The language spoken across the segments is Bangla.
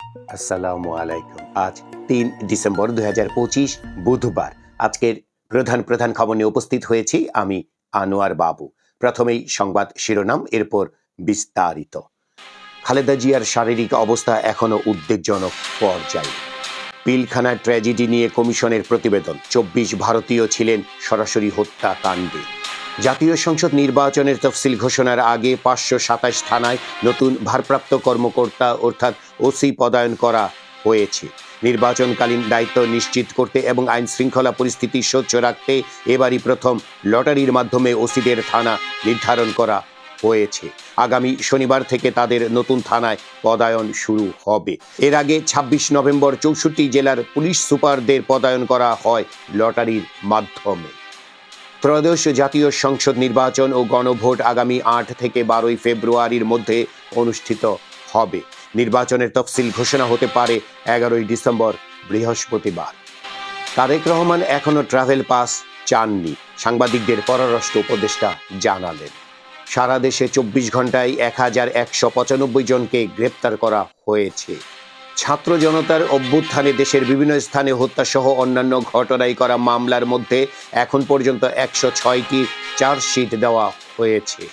আসসালামু আলাইকুম। আজ ৩ ডিসেম্বর ২০২৫ বুধবার। আজকের প্রধান প্রধান খবর নিয়ে উপস্থিত হয়েছি আমি আনোয়ার বাবু। প্রথমেই সংবাদ শিরোনাম, এরপর বিস্তারিত। খালেদা জিয়ার শারীরিক অবস্থা এখনো উদ্বেগজনক পর্যায়ে। পিলখানার ট্র্যাজেডি নিয়ে কমিশনের প্রতিবেদন, ২৪ ভারতীয় ছিলেন সরাসরি হত্যাকাণ্ডে। জাতীয় সংসদ নির্বাচনের তফসিল ঘোষণার আগে ৫২৭ থানায় নতুন ভারপ্রাপ্ত কর্মকর্তা অর্থাৎ ওসি পদায়ন করা হয়েছে। নির্বাচনকালীন দায়িত্ব নিশ্চিত করতে এবং আইন শৃঙ্খলা পরিস্থিতি স্বচ্ছ রাখতে এবারই প্রথম লটারির মাধ্যমে ওসিদের থানা নির্ধারণ করা হয়েছে। আগামী শনিবার থেকে তাদের নতুন থানায় পদায়ন শুরু হবে। এর আগে ২৬ নভেম্বর ৬৪ জেলার পুলিশ সুপারদের পদায়ন করা হয় লটারির মাধ্যমে। ত্রয়োদশ জাতীয় সংসদ নির্বাচন ও গণভোট আগামী ৮ থেকে ১২ ফেব্রুয়ারির মধ্যে অনুষ্ঠিত হবে। নির্বাচনের তফসিল ঘোষণা হতে পারে ১১ ডিসেম্বর বৃহস্পতিবার। তারেক রহমান এখনো ট্রাভেল পাস চাননি, সাংবাদিকদের পররাষ্ট্র উপদেষ্টা জানালেন। সারা দেশে ২৪ ঘন্টায় ১,১৯৫ জনকে গ্রেপ্তার করা হয়েছে। ছাত্র জনতার অভ্যুত্থানে দেশের বিভিন্ন স্থানে হত্যাসহ অন্যান্য ঘটনায় করা মামলার মধ্যে এখন পর্যন্ত ১০৬টি চার্জশিট দেওয়া হয়েছে।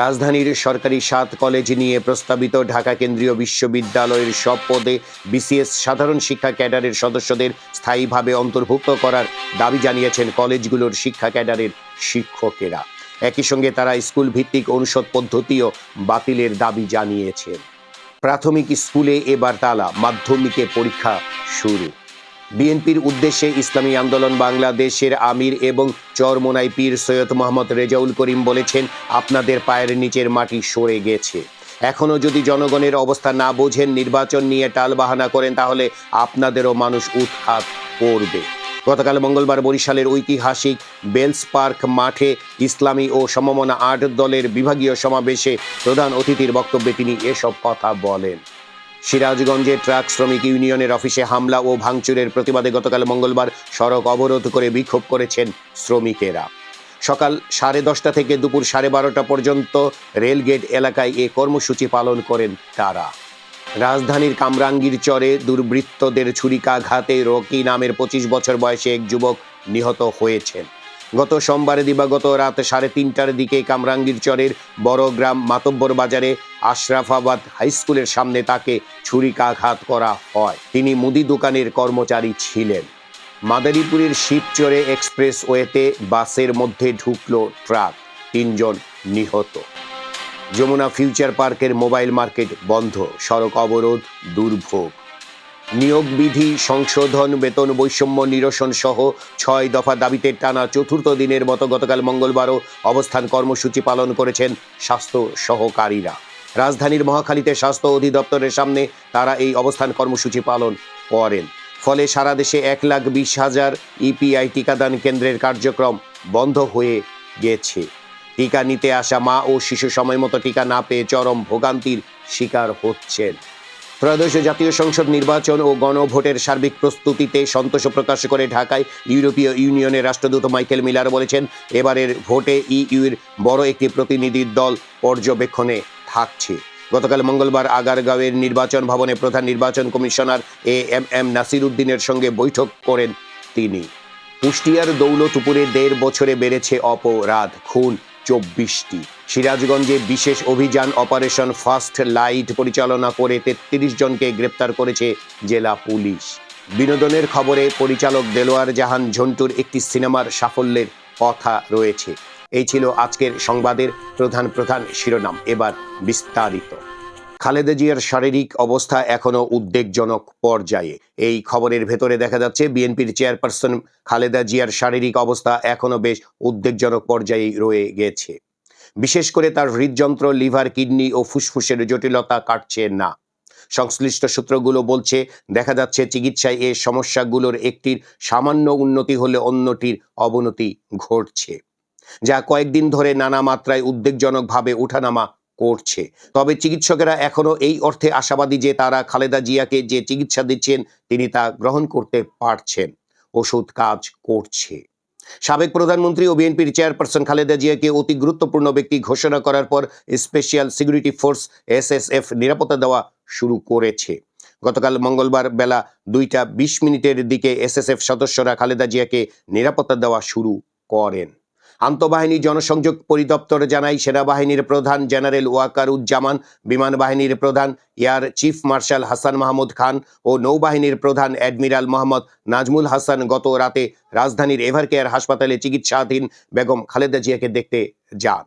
রাজধানীর সরকারি ৭ কলেজ নিয়ে প্রস্তাবিত ঢাকা কেন্দ্রীয় বিশ্ববিদ্যালয়ের সব পদে বিসিএস সাধারণ শিক্ষা ক্যাডারের সদস্যদের স্থায়ীভাবে অন্তর্ভুক্ত করার দাবি জানিয়েছেন কলেজগুলোর শিক্ষা ক্যাডারের শিক্ষকেরা। একই সঙ্গে তারা স্কুল ভিত্তিক অনুষদ পদ্ধতিও বাতিলের দাবি জানিয়েছেন। প্রাথমিক স্কুলে এবার তালা, মাধ্যমিকে পরীক্ষা শুরু। বিএনপির উদ্দেশ্যে ইসলামী আন্দোলন বাংলাদেশের আমির এবং চরমোনাই পীর সৈয়দ মোহাম্মদ রেজাউল করিম বলেছেন, আপনাদের পায়ের নিচের মাটি সরে গেছে। এখনো যদি জনগণের অবস্থা না বোঝেন, নির্বাচন নিয়ে টালবাহানা করেন, তাহলে আপনাদেরও মানুষ উৎখাত করবে। গতকাল মঙ্গলবার বরিশালের ঐতিহাসিক বেলস পার্ক মাঠে ইসলামী ও সমমনা ৮ দলের বিভাগীয় সমাবেশে প্রধান অতিথির বক্তব্যে তিনি এসব কথা বলেন। সিরাজগঞ্জে ট্রাক শ্রমিক ইউনিয়নের অফিসে হামলা ও ভাঙচুরের প্রতিবাদে গতকাল মঙ্গলবার সড়ক অবরোধ করে বিক্ষোভ করেছেন শ্রমিকেরা। সকাল 10:30 থেকে দুপুর 12:30 পর্যন্ত রেলগেট এলাকায় এ কর্মসূচি পালন করেন তারা। রাজধানীর কামরাঙ্গীর চরে দুর্বৃত্তদের ছুরিকাঘাতে রকি নামের 25 বছর বয়সী এক যুবক নিহত হয়েছেন। গত সোমবার দিবাগত রাত 3:30টার দিকে কামরাঙ্গীর চরের বড়গ্রাম মাতব্বর বাজারে আশরাফাবাদ হাইস্কুলের সামনে তাকে ছুরিকাঘাত করা হয়। তিনি মুদি দোকানের কর্মচারী ছিলেন। মাদারীপুরের শিবচরে এক্সপ্রেসওয়েতে বাসের মধ্যে ঢুকলো ট্রাক, 3 জন নিহত। যমুনা ফিউচার পার্কের মোবাইল মার্কেট বন্ধ, সড়ক অবরোধ, দুর্ভোগ। নিয়োগ বিধি সংশোধন, বেতন বৈষম্য নিরসন সহ 6 দফা দাবিতে টানা 4র্থ দিনের মতো গতকাল মঙ্গলবারও অবস্থান কর্মসূচি পালন করেছেন স্বাস্থ্য সহকারীরা। রাজধানীর মহাখালীতে স্বাস্থ্য অধিদপ্তরের সামনে তারা এই অবস্থান কর্মসূচি পালন করেন। ফলে সারা দেশে 1,20,000 ইপিআই টিকাদান কেন্দ্রের কার্যক্রম বন্ধ হয়ে গেছে। টিকা নিতে আসা মা ও শিশু সময় মতো টিকা না পেয়ে চরম ভোগান্তির শিকার হচ্ছেন। ত্রয়োদশ জাতীয় সংসদ নির্বাচন ও গণভোটের সার্বিক প্রস্তুতিতে সন্তোষ প্রকাশ করে ঢাকায় ইউরোপীয় ইউনিয়নের রাষ্ট্রদূত মাইকেল মিলার বলেছেন, এবারের ভোটে ইইউর বড় একটি প্রতিনিধি দল পর্যবেক্ষণে থাকছে। গতকাল মঙ্গলবার আগারগাঁওয়ের নির্বাচন ভবনে প্রধান নির্বাচন কমিশনার এএমএম নাসির উদ্দিনের সঙ্গে বৈঠক করেন তিনি। কুষ্টিয়ার দৌলতপুরে 1.5 বছরে বেড়েছে অপরাধ, খুন 24টি। সিরাজগঞ্জে বিশেষ অভিযান অপারেশন ফার্স্ট লাইট পরিচালনা করে 33 জনকে গ্রেপ্তার করেছে জেলা পুলিশ। বিনোদনের খবরে পরিচালক দেলোয়ার জাহান ঝন্টুর একটি সিনেমার সাফল্যের কথা রয়েছে। এই ছিল আজকের সংবাদের প্রধান প্রধান শিরোনাম। এবার বিস্তারিত। খালেদা জিয়ার শারীরিক অবস্থা এখনো উদ্বেগজনক পর্যায়ে। এই খবরের ভেতরে দেখা যাচ্ছে বিএনপির চেয়ারপারসন খালেদা জিয়ার শারীরিক অবস্থা এখনো বেশ উদ্বেগজনক পর্যায়ে রয়ে গেছে। বিশেষ করে তার হৃদযন্ত্র, লিভার, কিডনি ও ফুসফুসের জটিলতা কাটছে না। সংশ্লিষ্ট সূত্রগুলো বলছে, দেখা যাচ্ছে চিকিৎসায় এই সমস্যাগুলোর একটির সামান্য উন্নতি হলে অন্যটির অবনতি ঘটছে, যা কয়েকদিন ধরে নানা মাত্রায় উদ্বেগজনকভাবে ওঠানামা করছে। তবে চিকিৎসকেরা এখনো এই অর্থে আশাবাদী যে তারা খালেদা জিয়াকে যে চিকিৎসা দিচ্ছেন তিনি তা গ্রহণ করতে পারছেন। ওষুধ কাজ করছে। সাবেক প্রধানমন্ত্রী ও বিএনপির চেয়ারপারসন খালেদা জিয়াকে অতি গুরুত্বপূর্ণ ব্যক্তি ঘোষণা করার পর স্পেশাল সিকিউরিটি ফোর্স এসএসএফ নিরাপত্তা দেওয়া শুরু করেছে। গতকাল মঙ্গলবার বেলা 2টা 20 মিনিটের দিকে এসএসএফ সদস্যরা খালেদা জিয়াকে নিরাপত্তা দেওয়া শুরু করেন। আন্তঃবাহিনী জনসংযোগ পরিদপ্তর জানায়, সেনাবাহিনীর প্রধান জেনারেল ওয়াকারুজ্জামান, বিমান বাহিনীর প্রধান air chief marshal Hasan Mahmud Khan ও নৌবাহিনীর প্রধান অ্যাডমিরাল মোহাম্মদ নাজমুল হাসান গত রাতে রাজধানীর এভারকেয়ার হাসপাতালে চিকিৎসাধীন বেগম খালেদা জিয়াকে দেখতে যান।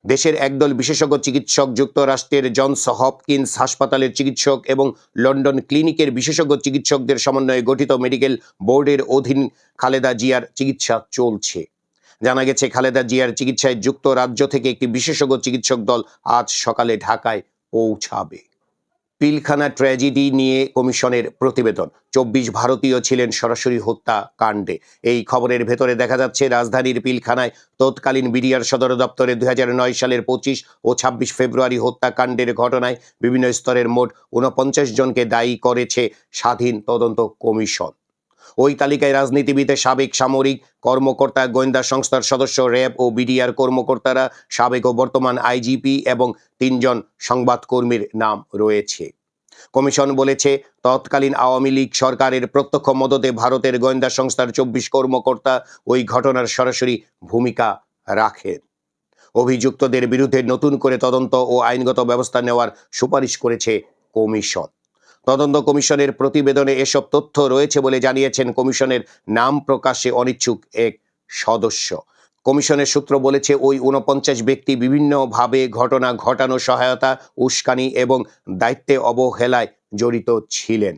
দেশের একদল বিশেষজ্ঞ চিকিৎসক, যুক্তরাষ্ট্রের জনস হপকিন্স হাসপাতালের চিকিৎসক এবং লন্ডন ক্লিনিকের বিশেষজ্ঞ চিকিৎসকদের সমন্বয়ে গঠিত মেডিকেল বোর্ডের অধীন খালেদা জিয়ার চিকিৎসা চলছে। জানা গেছে, খালেদা জিয়ার চিকিৎসায় যুক্তরাজ্য থেকে একটি বিশেষজ্ঞ চিকিৎসক দল আজ সকালে ঢাকায় পৌঁছাবে। পিলখানা ট্র্যাজেডি নিয়ে কমিশনের প্রতিবেদন। 24 ভারতীয় ছিলেন সরাসরি হত্যাকাণ্ডে। এই খবরের ভেতরে দেখা যাচ্ছে, রাজধানীর পিলখানায় তৎকালীন বিডিআর সদর দপ্তরে 2009 সালের 25 ও 26 ফেব্রুয়ারি হত্যাকাণ্ডের ঘটনায় বিভিন্ন স্তরের মোট 49 জনকে দায়ী করেছে স্বাধীন তদন্ত কমিশন। ওই তালিকায় রাজনীতিবিদের, সাবেক সামরিক কর্মকর্তা, গোয়েন্দা সংস্থার সদস্য, র্যাব ও বিডিআর কর্মকর্তারা, সাবেক ও বর্তমান আইজিপি এবং 3 জন সংবাদকর্মীর নাম রয়েছে। কমিশন বলেছে, তৎকালীন আওয়ামী লীগ সরকারের প্রত্যক্ষ মদতে ভারতের গোয়েন্দা সংস্থার 24 কর্মকর্তা ওই ঘটনার সরাসরি ভূমিকা রাখেন। অভিযুক্তদের বিরুদ্ধে নতুন করে তদন্ত ও আইনগত ব্যবস্থা নেওয়ার সুপারিশ করেছে কমিশন। তদন্ত কমিশনের প্রতিবেদনে এসব তথ্য রয়েছে বলে জানিয়েছেন কমিশনের নাম প্রকাশে অনিচ্ছুক এক সদস্য। কমিশনের সূত্র বলেছে, ওই 49 ব্যক্তি বিভিন্নভাবে ঘটনা ঘটানো, সহায়তা, উস্কানি এবং দায়িত্বে অবহেলায় জড়িত ছিলেন।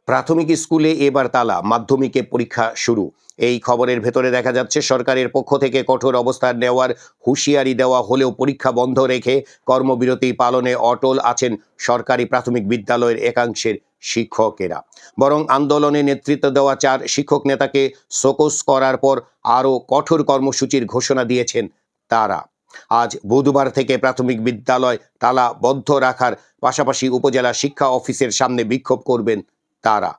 প্রাথমিক স্কুলে এবার তালা, মাধ্যমিকে পরীক্ষা শুরু। এই খবরের ভেতরে দেখা যাচ্ছে, সরকারের পক্ষ থেকে কঠোর অবস্থান নেওয়ার হুঁশিয়ারি দেওয়া হলেও পরীক্ষা বন্ধ রেখে কর্মবিরতি পালনে অটল আছেন সরকারি প্রাথমিক বিদ্যালয়ের একাংশের শিক্ষকেরা। বরং আন্দোলনে নেতৃত্ব দেওয়া 4 শিক্ষক নেতাকে শোকজ করার পর আরও কঠোর কর্মসূচির ঘোষণা দিয়েছেন তারা। আজ বুধবার থেকে প্রাথমিক বিদ্যালয় তালাবদ্ধ রাখার পাশাপাশি উপজেলা শিক্ষা অফিসের সামনে বিক্ষোভ করবেন তারা।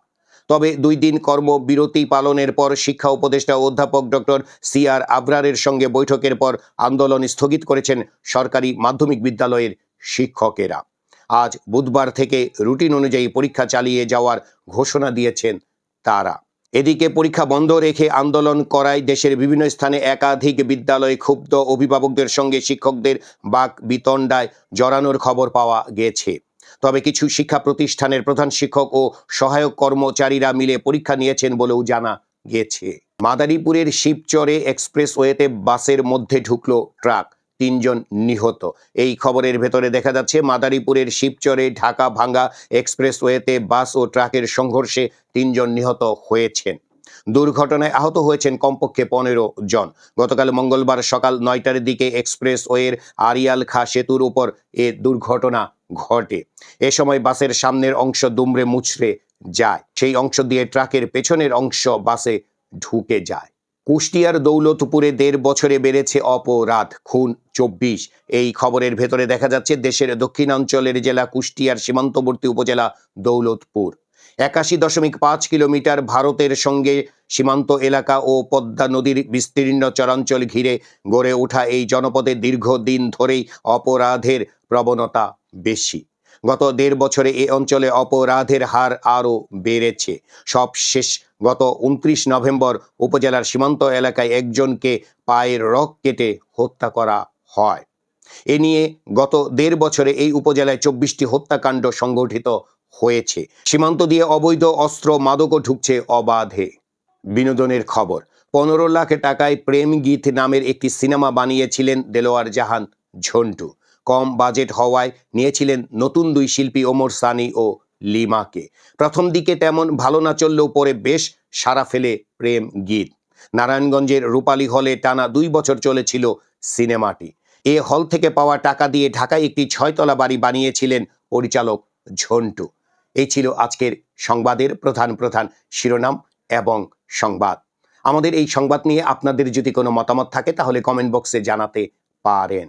তবে 2 দিন কর্মবিরতি পালনের পর শিক্ষা উপদেষ্টা অধ্যাপক ডক্টর CR আবরারের সঙ্গে বৈঠকের পর আন্দোলন স্থগিত করেছেন সরকারি মাধ্যমিক বিদ্যালয়ের শিক্ষকেরা। আজ বুধবার থেকে রুটিন অনুযায়ী পরীক্ষা চালিয়ে যাওয়ার ঘোষণা দিয়েছেন তারা। এদিকে পরীক্ষা বন্ধ রেখে আন্দোলন করায় দেশের বিভিন্ন স্থানে একাধিক বিদ্যালয়ে ক্ষুব্ধ অভিভাবকদের সঙ্গে শিক্ষকদের বাক বিতণ্ডায় জড়ানোর খবর পাওয়া গেছে। তবে কিছু শিক্ষা প্রতিষ্ঠানের প্রধান শিক্ষক ও সহায়ক কর্মচারীরা মিলে পরীক্ষা নিয়েছেন বলেও জানা গেছে। মাদারীপুরের শিবচরে এক্সপ্রেসওয়েতে বাসের মধ্যে ঢুকলো ট্রাক, 3 জন নিহত। এই খবরের ভেতরে দেখা যাচ্ছে, মাদারীপুরের শিবচরে ঢাকা ভাঙ্গা এক্সপ্রেসওয়েতে বাস ও ট্রাকের সংঘর্ষে 3 জন নিহত হয়েছেন। দুর্ঘটনায় আহত হয়েছেন কমপক্ষে 15 জন। গতকাল মঙ্গলবার সকাল 9টার দিকে এক্সপ্রেসওয়ের আরিয়াল খা সেতুর উপর এ দুর্ঘটনা ঘটে। এ সময় বাসের সামনের অংশ দুমড়ে মুচড়ে যায়। সেই অংশ দিয়ে ট্রাকের পেছনের অংশ বাসে ঢুকে যায়। কুষ্টিয়ার দৌলতপুরে 1.5 বছরে বেড়েছে অপরাধ, খুন 24। এই খবরের ভেতরে দেখা যাচ্ছে, দেশের দক্ষিণাঞ্চলের জেলা কুষ্টিয়ার সীমান্তবর্তী উপজেলা দৌলতপুর। 81.5 কিলোমিটার ভারতের সঙ্গে সীমান্ত এলাকা ও পদ্মা নদীর বিস্তীর্ণ চরাঞ্চল ঘিরে গড়ে ওঠা এই জনপদে দীর্ঘদিন ধরেই অপরাধের প্রবণতা বেশি। গত 1.5 বছরে এ অঞ্চলে অপরাধের হার আরও বেড়েছে। সবশেষ গত 29 নভেম্বর উপজেলার সীমান্ত এলাকায় একজনকে পায়ের রগ কেটে হত্যা করা হয়। এ নিয়ে গত 1.5 বছরে এই উপজেলায় 24টি হত্যাকাণ্ড সংঘটিত হয়েছে। সীমান্ত দিয়ে অবৈধ অস্ত্র, মাদকও ঢুকছে অবাধে। বিনোদনের খবর। 15 লাখ টাকায় প্রেম গীত নামের একটি সিনেমা বানিয়েছিলেন দেলোয়ার জাহান ঝন্টু। কম বাজেট হওয়ায় নিয়েছিলেন নতুন 2 শিল্পী ওমর সানি ও লিমাকে। প্রথম দিকে তেমন ভালো না চললেও পরে বেশ সাড়া ফেলে প্রেম গীত। নারায়ণগঞ্জের রূপালী হলে টানা 2 বছর চলেছিল সিনেমাটি। এ হল থেকে পাওয়া টাকা দিয়ে ঢাকায় একটি 6তলা বাড়ি বানিয়েছিলেন পরিচালক ঝন্টু। এই ছিল আজকের সংবাদের প্রধান শিরোনাম এবং সংবাদ। আমাদের এই সংবাদ নিয়ে আপনাদের যদি কোনো মতামত থাকে তাহলে কমেন্ট বক্সে জানাতে পারেন।